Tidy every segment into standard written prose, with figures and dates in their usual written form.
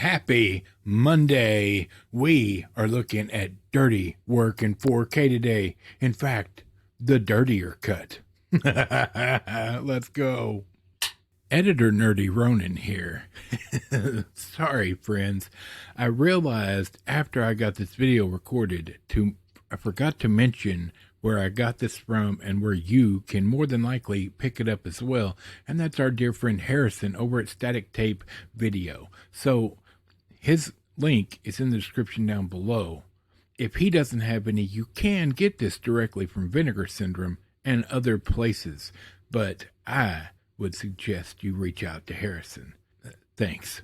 Happy Monday. We are looking at dirty work in 4K today. In fact, the Dirtier Cut. Let's go. Editor Nerdy Ronin here. Sorry, friends. I realized after I got this video recorded I forgot to mention where I got this from and where you can more than likely pick it up as well. And that's our dear friend Harrison over at Static Tape Video. So his link is in the description down below. If he doesn't have any, you can get this directly from Vinegar Syndrome and other places. But I would suggest you reach out to Harrison. Thanks.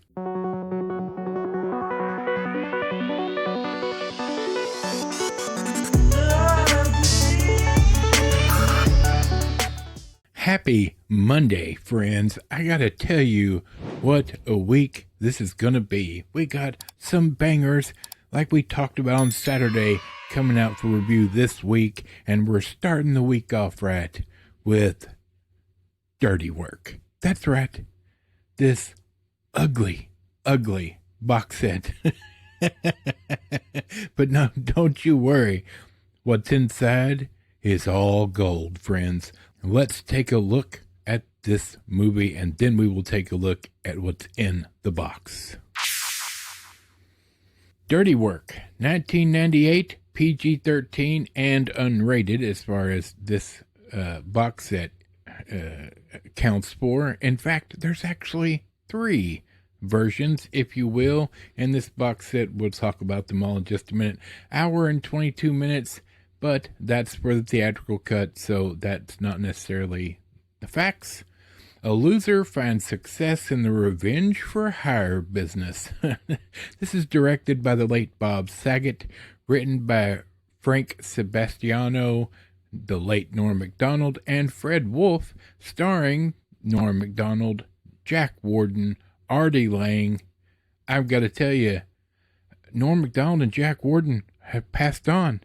Happy Monday, friends. I gotta tell you what a week this is gonna be. We got some bangers like we talked about on Saturday coming out for review this week, and we're starting the week off right with dirty work. That's right. This ugly box set. But no, don't you worry. What's inside is all gold, friends. Let's take a look at this movie, and then we will take a look at what's in the box. Dirty Work, 1998, PG-13, and unrated as far as this box set counts for. In fact, there's actually 3 versions, if you will, in this box set. We'll talk about them all in just a minute. Hour and 22 minutes. But that's for the theatrical cut, so that's not necessarily the facts. A loser finds success in the revenge for hire business. This is directed by the late Bob Saget, written by Frank Sebastiano, the late Norm MacDonald, and Fred Wolf, starring Norm MacDonald, Jack Warden, Artie Lang. I've got to tell you, Norm MacDonald and Jack Warden have passed on.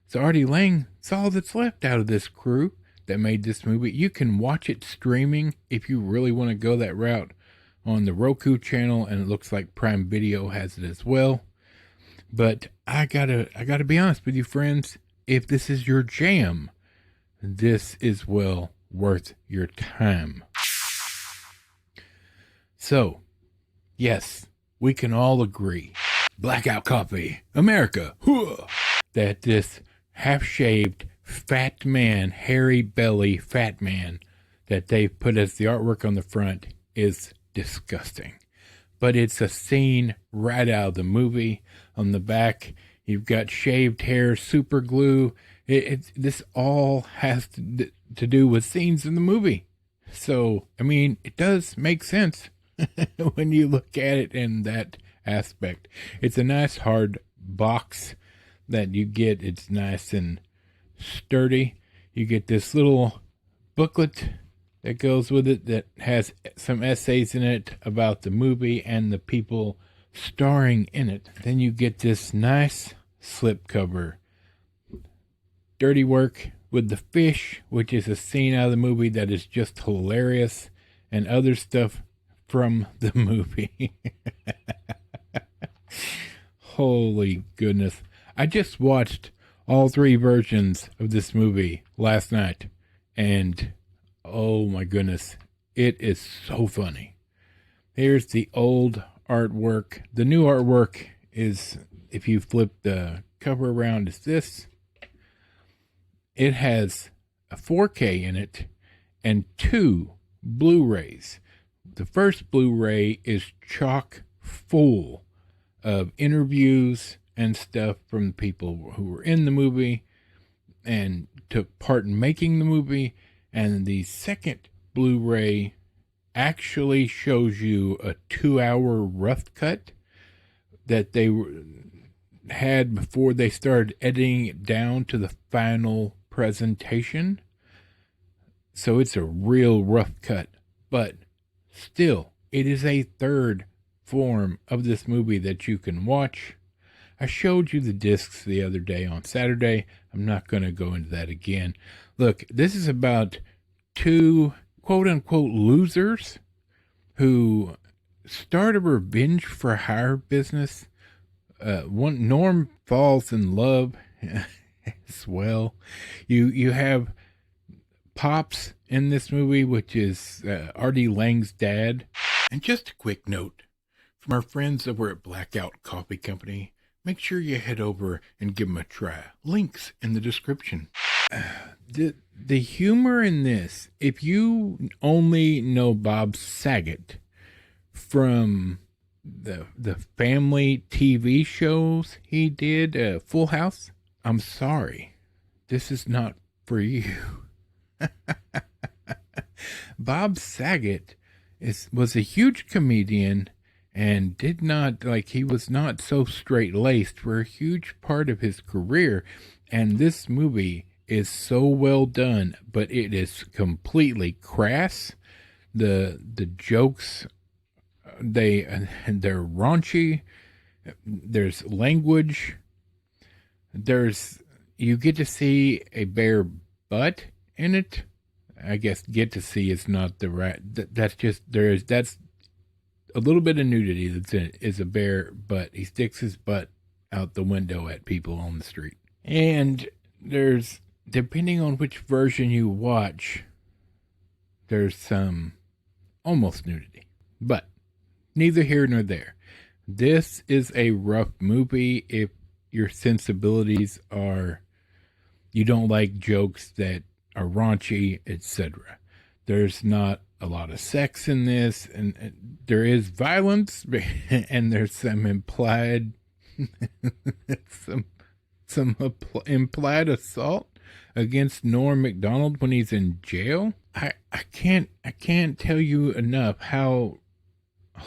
So Artie Lang, it's all that's left out of this crew that made this movie. You can watch it streaming if you really want to go that route on the Roku channel, and it looks like Prime Video has it as well. But I gotta be honest with you, friends. If this is your jam, this is well worth your time. So, yes, we can all agree. Blackout Coffee, America, that this half-shaved, fat man, hairy belly fat man that they've put as the artwork on the front is disgusting. But it's a scene right out of the movie. On the back, you've got shaved hair, super glue. This all has to do with scenes in the movie. So, I mean, it does make sense when you look at it in that aspect. It's a nice hard box that you get. It's nice and sturdy. You get this little booklet that goes with it that has some essays in it about the movie and the people starring in it. Then you get this nice slipcover. Dirty Work with the fish, which is a scene out of the movie that is just hilarious, and other stuff from the movie. Holy goodness. I just watched all 3 versions of this movie last night, and oh my goodness, it is so funny. Here's the old artwork. The new artwork is, if you flip the cover around, is this. It has a 4K in it and 2 Blu-rays. The first Blu-ray is chock full of interviews and stuff from the people who were in the movie and took part in making the movie. And the second Blu-ray actually shows you a 2-hour rough cut that they had before they started editing it down to the final presentation. So it's a real rough cut, but still, it is a third form of this movie that you can watch. I showed you the discs the other day on Saturday. I'm not going to go into that again. Look, this is about 2 quote-unquote losers who start a revenge for hire business. One Norm falls in love as well. You have Pops in this movie, which is Artie Lang's dad. And just a quick note from our friends over at Blackout Coffee Company. Make sure you head over and give them a try. Links in the description. The humor in this, if you only know Bob Saget from the family TV shows he did, Full House, I'm sorry. This is not for you. Bob Saget was a huge comedian and he was not so straight-laced for a huge part of his career. And this movie is so well done, but it is completely crass. The jokes, they're raunchy. There's language. You get to see a bare butt in it. I guess get to see is not the right. That's a little bit of nudity that's in it. Is a bare butt. He sticks his butt out the window at people on the street. And there's, depending on which version you watch, there's some almost nudity. But neither here nor there. This is a rough movie if your sensibilities are, you don't like jokes that are raunchy, etc. There's not a lot of sex in this, and there is violence, and there's some implied implied assault against Norm MacDonald when he's in jail. I can't tell you enough how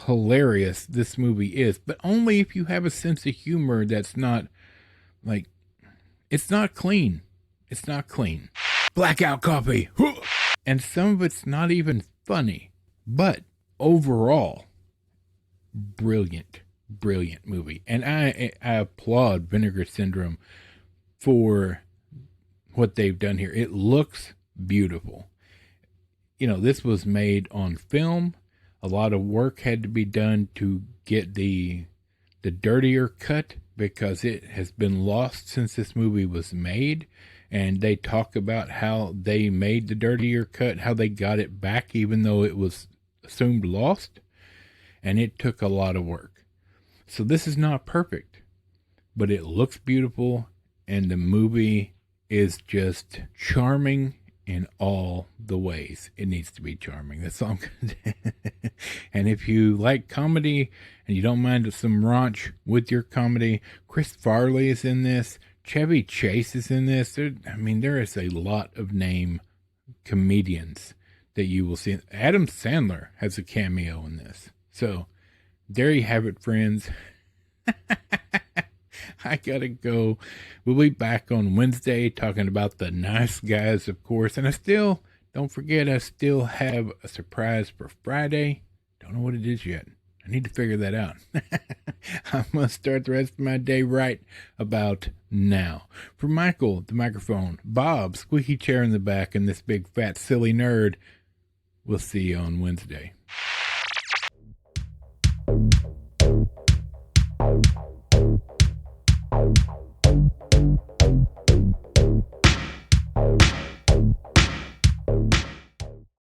hilarious this movie is, but only if you have a sense of humor that's not like, it's not clean. It's not clean. Blackout coffee. And some of it's not even funny, but overall, brilliant movie. And I applaud Vinegar Syndrome for what they've done here. It looks beautiful. You know, this was made on film. A lot of work had to be done to get the Dirtier Cut, because it has been lost since this movie was made. And they talk about how they made the Dirtier Cut, how they got it back even though it was assumed lost. And it took a lot of work. So this is not perfect, but it looks beautiful, and the movie is just charming in all the ways it needs to be charming. That's all I'm gonna do. And if you like comedy and you don't mind some raunch with your comedy, Chris Farley is in this. Chevy Chase is in this. There is a lot of name comedians that you will see. Adam Sandler has a cameo in this. So there you have it, friends. I gotta go. We'll be back on Wednesday talking about The Nice Guys, of course. And don't forget, I still have a surprise for Friday. Don't know what it is yet. I need to figure that out. I'm going to start the rest of my day right about now. For Michael, the microphone, Bob, squeaky chair in the back, and this big fat silly nerd, we'll see you on Wednesday.